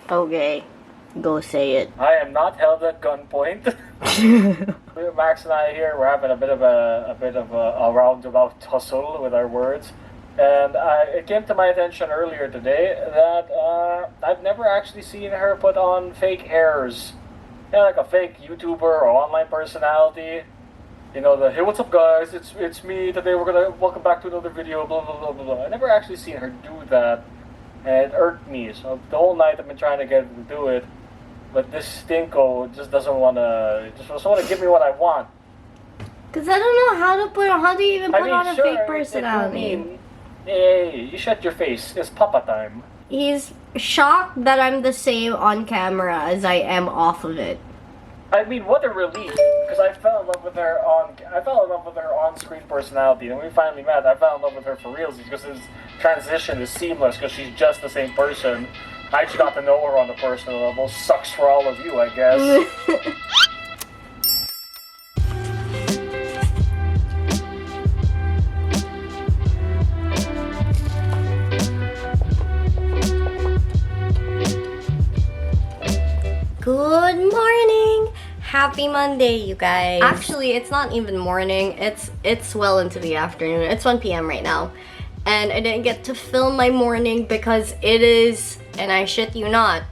Okay, go say it. I am not held at gunpoint. Max and I here, we're having a bit of a roundabout tussle with our words. And it came to my attention earlier today that I've never actually seen her put on fake airs. You know, like a fake YouTuber or online personality. You know, the, hey, what's up guys, it's me, today welcome back to another video, blah blah blah blah blah. I never actually seen her do that, and it irked me. So the whole night I've been trying to get her to do it, but this stinko just doesn't want to give me what I want. Cause I don't know how do you even put on a sure, fake personality? Hey, you shut your face, it's Papa time. He's shocked that I'm the same on camera as I am off of it. I mean, what a relief, because I fell in love with her on-screen personality, and when we finally met, I fell in love with her for reals, because his transition is seamless, because she's just the same person. I just got to know her on a personal level. Sucks for all of you, I guess. Good morning! Happy Monday, you guys. Actually, it's not even morning. It's well into the afternoon. It's 1 p.m. right now. And I didn't get to film my morning because it is, and I shit you not,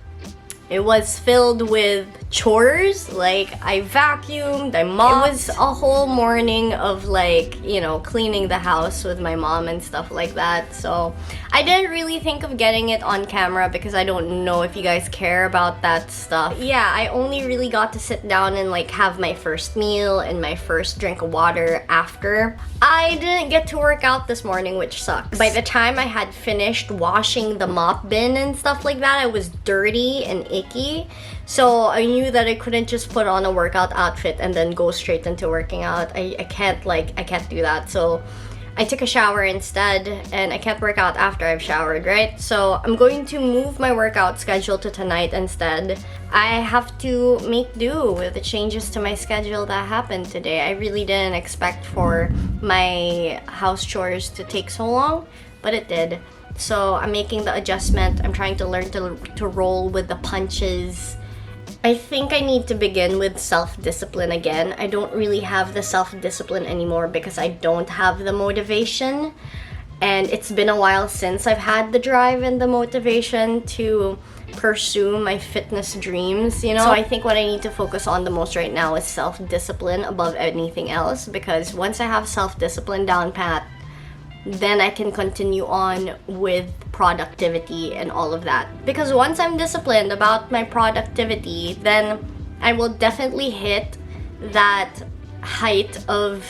it was filled with chores. Like, I vacuumed, I mopped. It was a whole morning of, like, you know, cleaning the house with my mom and stuff like that. So I didn't really think of getting it on camera because I don't know if you guys care about that stuff. Yeah, I only really got to sit down and like have my first meal and my first drink of water after. I didn't get to work out this morning, which sucks. By the time I had finished washing the mop bin and stuff like that, I was dirty and icky. So I knew that I couldn't just put on a workout outfit and then go straight into working out. I can't do that. So I took a shower instead, and I can't work out after I've showered, right? So I'm going to move my workout schedule to tonight instead. I have to make do with the changes to my schedule that happened today. I really didn't expect for my house chores to take so long, but it did. So I'm making the adjustment. I'm trying to learn to roll with the punches. I think I need to begin with self-discipline again. I don't really have the self-discipline anymore because I don't have the motivation. And it's been a while since I've had the drive and the motivation to pursue my fitness dreams, you know? So I think what I need to focus on the most right now is self-discipline above anything else, because once I have self-discipline down pat, then I can continue on with productivity and all of that. Because once I'm disciplined about my productivity, then I will definitely hit that height of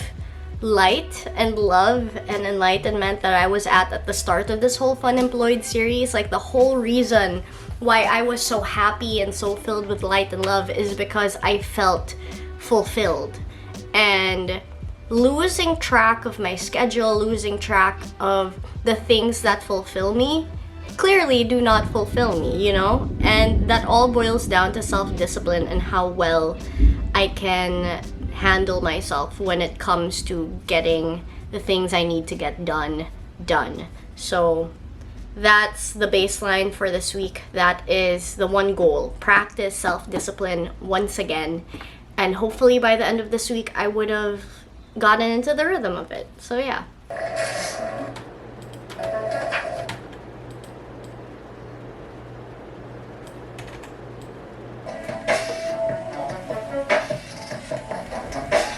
light and love and enlightenment that I was at the start of this whole FUNemployed series. Like, the whole reason why I was so happy and so filled with light and love is because I felt fulfilled. And losing track of my schedule, losing track of the things that fulfill me, clearly do not fulfill me, you know? And that all boils down to self-discipline and how well I can handle myself when it comes to getting the things I need to get done. So that's the baseline for this week. That is the one goal. Practice self-discipline once again. And hopefully by the end of this week, I would have gotten into the rhythm of it. So yeah.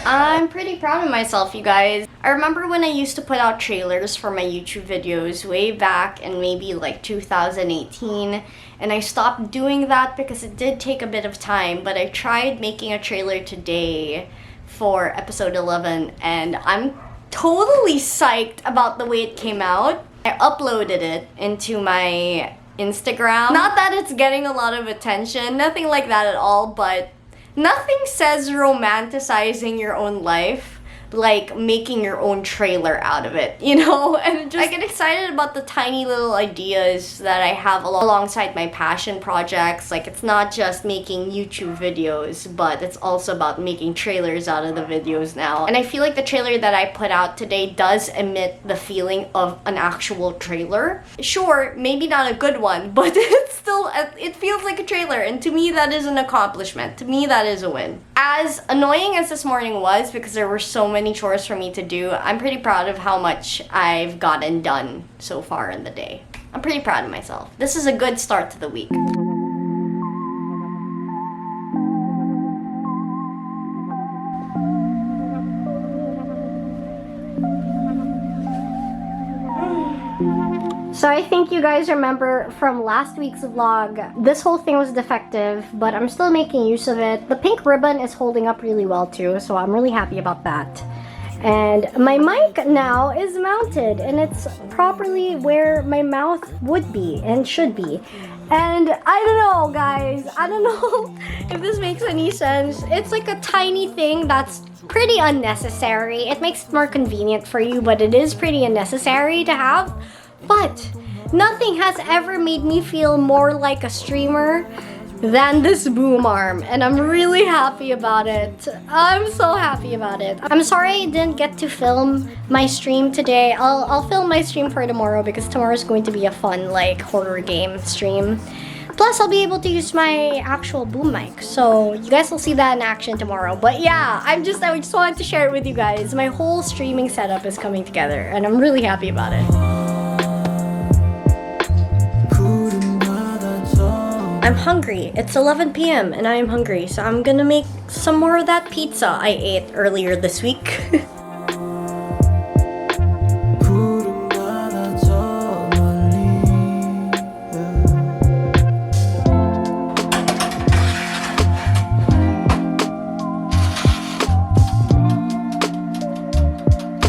I'm pretty proud of myself, you guys. I remember when I used to put out trailers for my YouTube videos way back in maybe like 2018, and I stopped doing that because it did take a bit of time, but I tried making a trailer today for episode 11, and I'm totally psyched about the way it came out. I uploaded it into my Instagram. Not that it's getting a lot of attention, nothing like that at all, but nothing says romanticizing your own life like making your own trailer out of it, you know? And I get excited about the tiny little ideas that I have alongside my passion projects. Like, it's not just making YouTube videos, but it's also about making trailers out of the videos now. And I feel like the trailer that I put out today does emit the feeling of an actual trailer. Sure, maybe not a good one, but it's still, it feels like a trailer, and to me that is an accomplishment. To me that is a win. As annoying as this morning was, because there were so many chores for me to do, I'm pretty proud of how much I've gotten done so far in the day. I'm pretty proud of myself. This is a good start to the week. So I think you guys remember from last week's vlog, this whole thing was defective, but I'm still making use of it. The pink ribbon is holding up really well too, so I'm really happy about that. And my mic now is mounted, and it's properly where my mouth would be and should be. And I don't know, guys, I don't know if this makes any sense. It's like a tiny thing that's pretty unnecessary. It makes it more convenient for you, but it is pretty unnecessary to have. But nothing has ever made me feel more like a streamer than this boom arm, and I'm really happy about it. I'm so happy about it. I'm sorry I didn't get to film my stream today. I'll film my stream for tomorrow, because tomorrow is going to be a fun, like, horror game stream. Plus, I'll be able to use my actual boom mic, so you guys will see that in action tomorrow. But yeah, I just wanted to share it with you guys. My whole streaming setup is coming together, and I'm really happy about it. I'm hungry. It's 11 p.m. and I am hungry, so I'm gonna make some more of that pizza I ate earlier this week.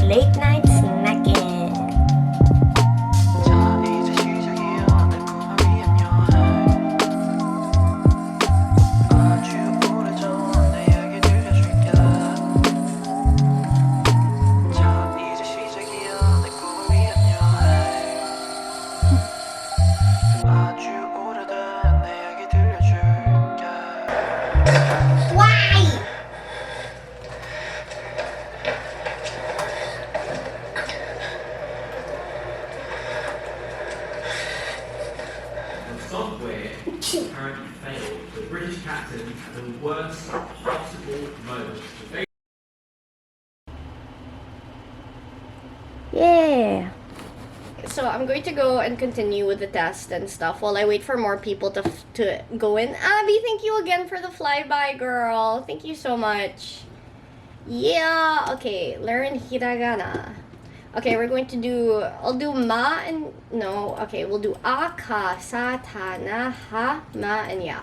Late night snacking. Software apparently failed. The British captain had the worst possible moment. Yeah. So I'm going to go and continue with the test and stuff while I wait for more people to go in. Abby, thank you again for the flyby, girl. Thank you so much. Yeah. Okay, learn hiragana. Okay, we're going to do, I'll do ma and, no, okay, we'll do a, ka, sa, ta, na, ha, ma, and ya.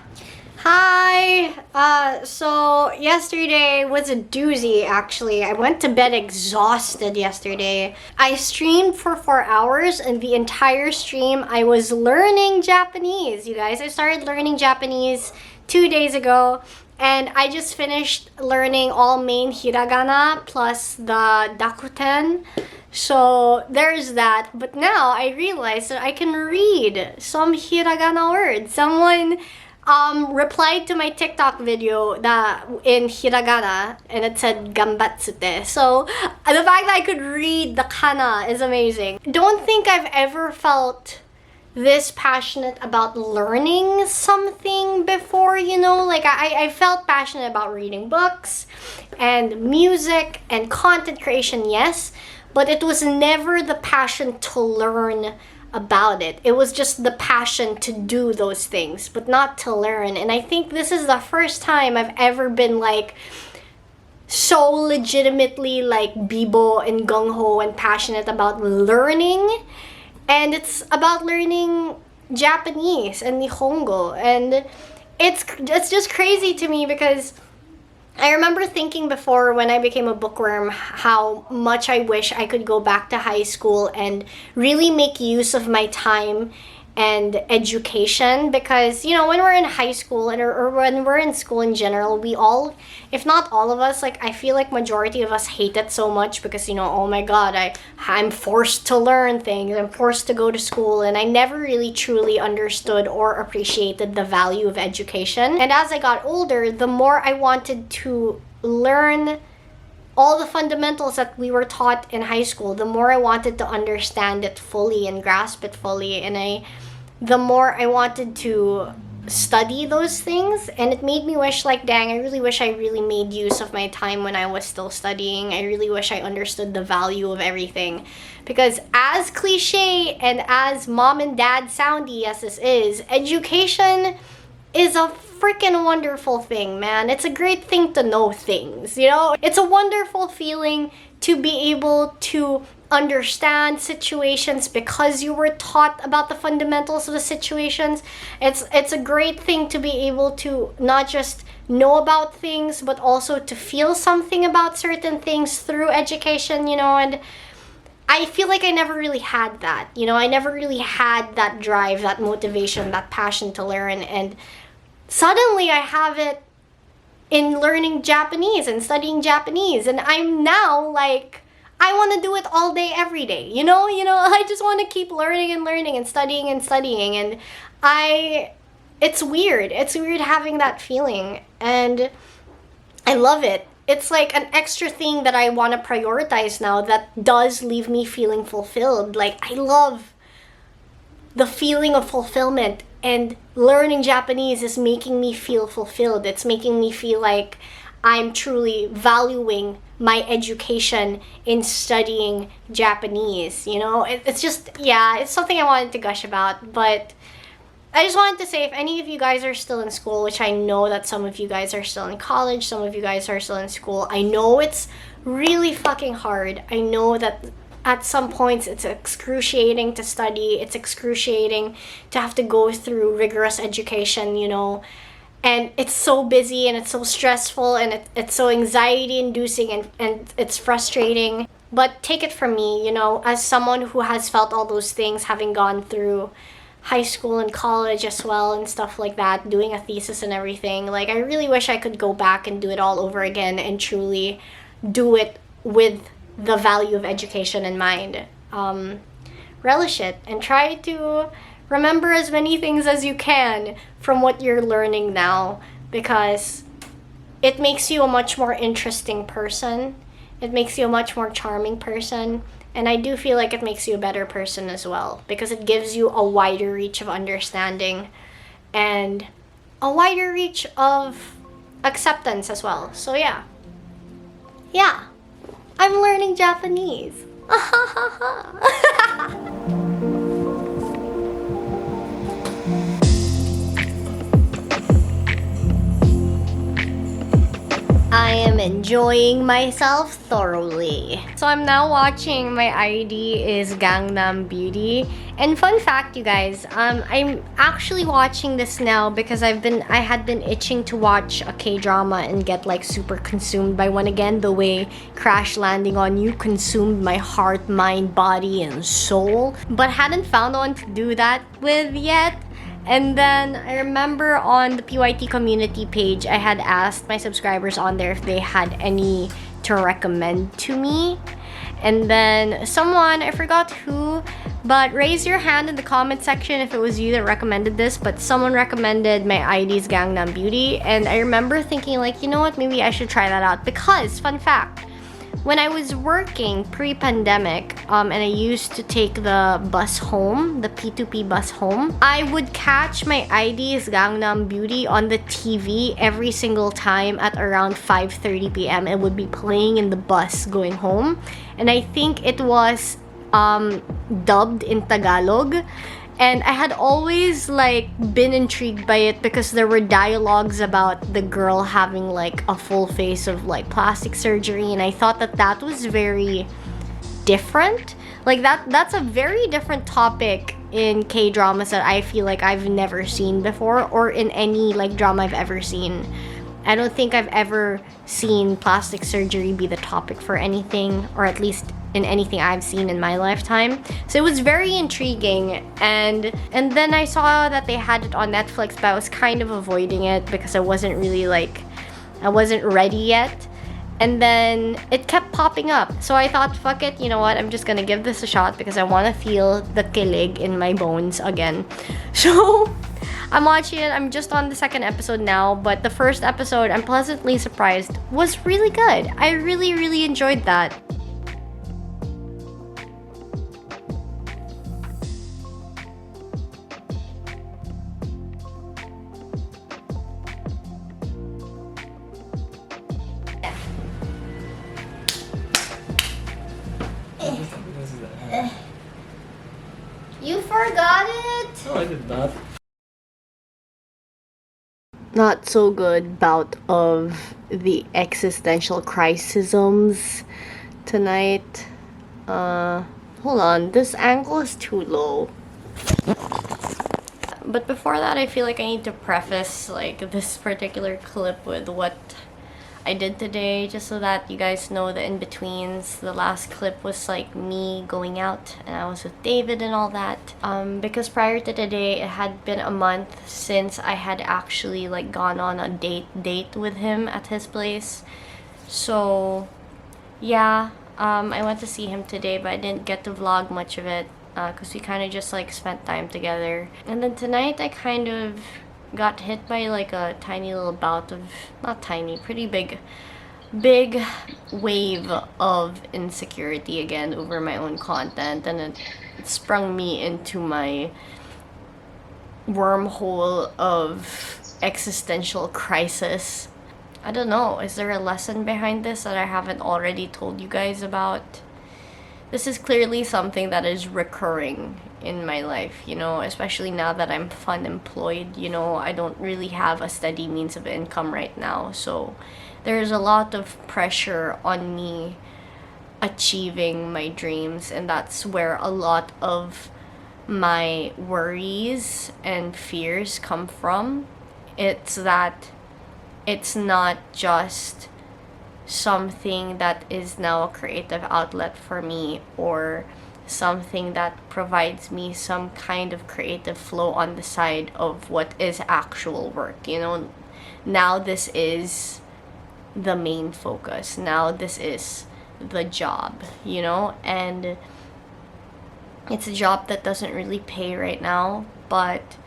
Hi! So yesterday was a doozy, actually. I went to bed exhausted yesterday. I streamed for 4 hours, and the entire stream I was learning Japanese, you guys. I started learning Japanese 2 days ago. And I just finished learning all main hiragana plus the dakuten. So there's that. But now I realized that I can read some hiragana words. Someone replied to my TikTok video that in hiragana, and it said gambatsute. So the fact that I could read the kana is amazing. Don't think I've ever felt this passionate about learning something before, you know. Like I felt passionate about reading books and music and content creation, yes, but it was never the passion to learn about it. It was just the passion to do those things, but not to learn. And I think this is the first time I've ever been like so legitimately like bibo and gung-ho and passionate about learning. And it's about learning Japanese and Nihongo. And it's just crazy to me, because I remember thinking before when I became a bookworm how much I wish I could go back to high school and really make use of my time and education, because you know, when we're in high school or when we're in school in general, we all, if not all of us, like I feel like majority of us hate it so much because, you know, oh my god, I'm forced to learn things, I'm forced to go to school, and I never really truly understood or appreciated the value of education. And as I got older, the more I wanted to learn all the fundamentals that we were taught in high school, the more I wanted to understand it fully and grasp it fully, and the more I wanted to study those things. And it made me wish, like, dang, I really wish I really made use of my time when I was still studying. I really wish I understood the value of everything, because as cliche and as mom and dad soundy as this is, education is a freaking wonderful thing, man. It's a great thing to know things, you know? It's a wonderful feeling to be able to understand situations because you were taught about the fundamentals of the situations. It's a great thing to be able to not just know about things, but also to feel something about certain things through education, you know? And I feel like I never really had that, you know? I never really had that drive, that motivation, that passion to learn, and suddenly I have it in learning Japanese and studying Japanese, and I'm now like, I want to do it all day, every day, you know, I just want to keep learning and learning and studying, and it's weird having that feeling, and I love it. It's like an extra thing that I want to prioritize now that does leave me feeling fulfilled. Like, I love the feeling of fulfillment, and learning Japanese is making me feel fulfilled. It's making me feel like I'm truly valuing my education in studying Japanese, you know? It's just, yeah, it's something I wanted to gush about, but I just wanted to say, if any of you guys are still in school, which I know that some of you guys are still in college, some of you guys are still in school, I know it's really fucking hard. I know that at some points it's excruciating to study, it's excruciating to have to go through rigorous education, you know, and it's so busy and it's so stressful and it's so anxiety inducing and it's frustrating. But take it from me, you know, as someone who has felt all those things, having gone through high school and college as well and stuff like that, doing a thesis and everything, like, I really wish I could go back and do it all over again and truly do it with the value of education in mind. Relish it and try to remember as many things as you can from what you're learning now, because it makes you a much more interesting person. It makes you a much more charming person. And I do feel like it makes you a better person as well, because it gives you a wider reach of understanding and a wider reach of acceptance as well. So yeah, I'm learning Japanese. I am enjoying myself thoroughly. So I'm now watching, my ID is Gangnam Beauty. And fun fact, you guys, I'm actually watching this now because I had been itching to watch a K-drama and get like super consumed by one again, the way Crash Landing on You consumed my heart, mind, body, and soul. But hadn't found one to do that with yet. And then I remember on the PYT Community page, I had asked my subscribers on there if they had any to recommend to me. And then someone, I forgot who, but raise your hand in the comment section if it was you that recommended this, but someone recommended my ID's Gangnam Beauty. And I remember thinking like, you know what, maybe I should try that out, because, fun fact, when I was working pre-pandemic, and I used to take the bus home, the P2P bus home, I would catch my ID's Gangnam Beauty on the TV every single time at around 5:30 p.m. It would be playing in the bus going home. And I think it was dubbed in Tagalog. And I had always like been intrigued by it because there were dialogues about the girl having like a full face of like plastic surgery, and I thought that that was very different. Like that's a very different topic in K-dramas that I feel like I've never seen before, or in any like drama I've ever seen. I don't think I've ever seen plastic surgery be the topic for anything, or at least in anything I've seen in my lifetime. So it was very intriguing, and then I saw that they had it on Netflix, but I was kind of avoiding it because I wasn't really like, I wasn't ready yet. And then it kept popping up. So I thought, fuck it, you know what? I'm just gonna give this a shot because I want to feel the kilig in my bones again. So I'm watching it. I'm just on the second episode now, but the first episode, I'm pleasantly surprised, was really good. I really, really enjoyed that. You forgot it? No, I did not. Not so good bout of the existential crisisms tonight. Hold on, this angle is too low. But before that, I feel like I need to preface like this particular clip with what I did today, just so that you guys know the in-betweens. The last clip was like me going out and I was with David and all that. Because prior to today, it had been a month since I had actually like gone on a date with him at his place. So yeah, I went to see him today, but I didn't get to vlog much of it because we kind of just like spent time together. And then tonight I kind of got hit by like a tiny little bout of, not tiny, pretty big wave of insecurity again over my own content, and it sprung me into my wormhole of existential crisis. I don't know, is there a lesson behind this that I haven't already told you guys about? This is clearly something that is recurring in my life, you know, especially now that I'm FUNemployed. You know, I don't really have a steady means of income right now, so there's a lot of pressure on me achieving my dreams, and that's where a lot of my worries and fears come from. It's that it's not just something that is now a creative outlet for me, or something that provides me some kind of creative flow on the side of what is actual work. You know, now this is the main focus. Now this is the job, you know, and it's a job that doesn't really pay right now, but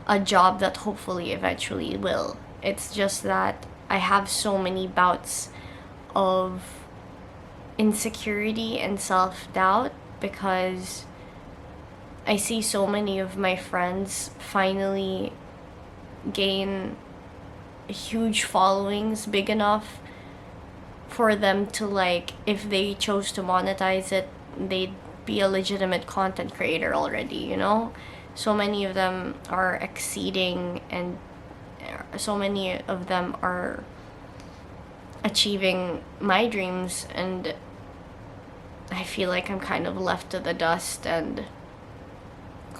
a job that hopefully eventually will. It's just that I have so many bouts of insecurity and self-doubt because I see so many of my friends finally gain huge followings, big enough for them to, like, if they chose to monetize it, they'd be a legitimate content creator already, you know? So many of them are exceeding, and so many of them are achieving my dreams, and I feel like I'm kind of left to the dust, and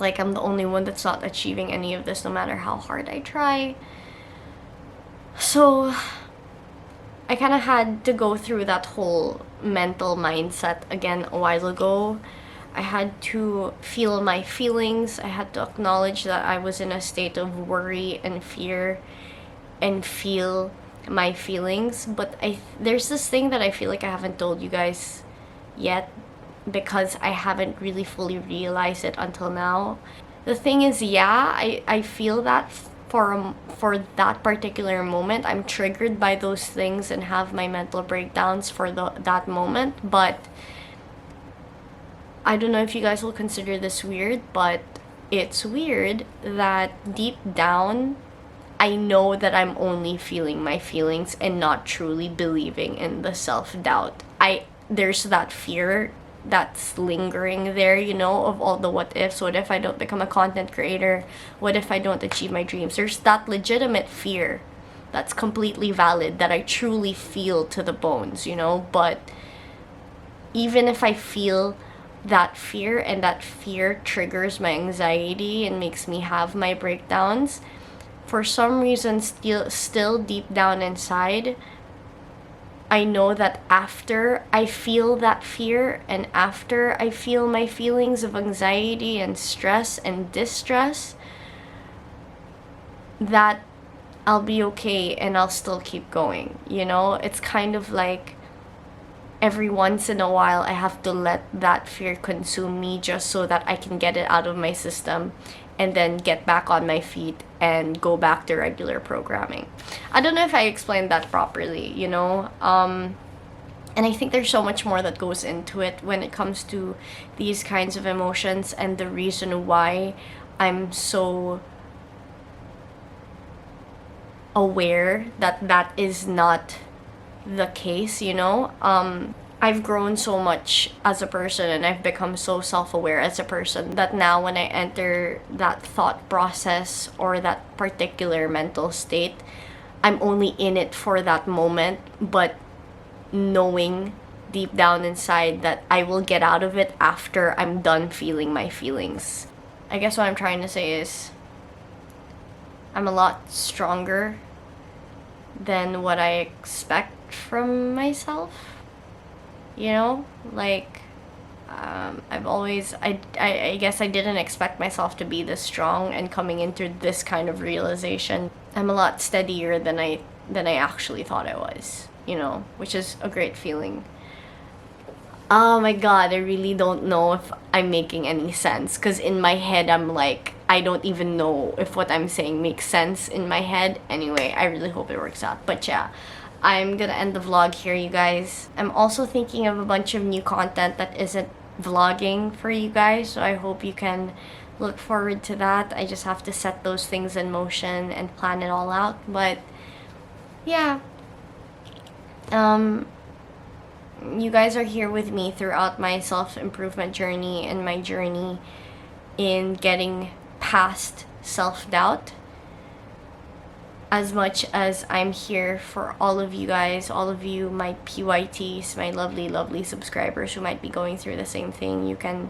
like I'm the only one that's not achieving any of this no matter how hard I try. So I kind of had to go through that whole mental mindset again a while ago. I had to feel my feelings. I had to acknowledge that I was in a state of worry and fear and feel my feelings. But there's this thing that I feel like I haven't told you guys yet because I haven't really fully realized it until now. The thing is, yeah, I feel that for that particular moment. I'm triggered by those things and have my mental breakdowns for that moment, but I don't know if you guys will consider this weird, but it's weird that deep down I know that I'm only feeling my feelings and not truly believing in the self-doubt. There's that fear that's lingering there, you know, of all the what ifs. What if I don't become a content creator? What if I don't achieve my dreams? There's that legitimate fear that's completely valid that I truly feel to the bones, you know. But even if I feel that fear and that fear triggers my anxiety and makes me have my breakdowns, for some reason still deep down inside I know that after I feel that fear and after I feel my feelings of anxiety and stress and distress, that I'll be okay and I'll still keep going. You know, it's kind of like every once in a while I have to let that fear consume me just so that I can get it out of my system and then get back on my feet and go back to regular programming. I don't know if I explained that properly, you know? And I think there's so much more that goes into it when it comes to these kinds of emotions, and the reason why I'm so aware that that is not the case, you know? I've grown so much as a person and I've become so self-aware as a person that now when I enter that thought process or that particular mental state, I'm only in it for that moment, but knowing deep down inside that I will get out of it after I'm done feeling my feelings. I guess what I'm trying to say is I'm a lot stronger than what I expect from myself. You know, like, I've always, I guess I didn't expect myself to be this strong, and coming into this kind of realization, I'm a lot steadier than I actually thought I was, you know, which is a great feeling. Oh my god, I really don't know if I'm making any sense, because in my head I'm like, I don't even know if what I'm saying makes sense in my head. Anyway, I really hope it works out. But yeah, I'm gonna end the vlog here, you guys. I'm also thinking of a bunch of new content that isn't vlogging for you guys, so I hope you can look forward to that. I just have to set those things in motion and plan it all out. But yeah, you guys are here with me throughout my self-improvement journey and my journey in getting past self-doubt. As much as I'm here for all of you guys, all of you, my PYTs, my lovely, lovely subscribers who might be going through the same thing, you can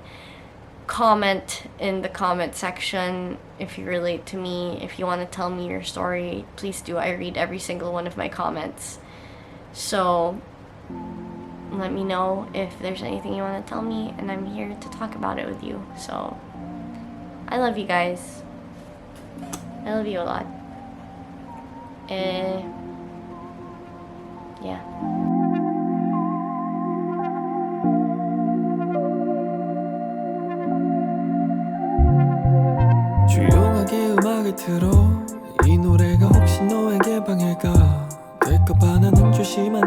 comment in the comment section if you relate to me. If you want to tell me your story, please do. I read every single one of my comments. So let me know if there's anything you want to tell me, and I'm here to talk about it with you. So I love you guys. I love you a lot. Yeah. 조용하게 음악을 틀어 이 노래가 혹시 너에게 방해가 될까봐 나는 조심한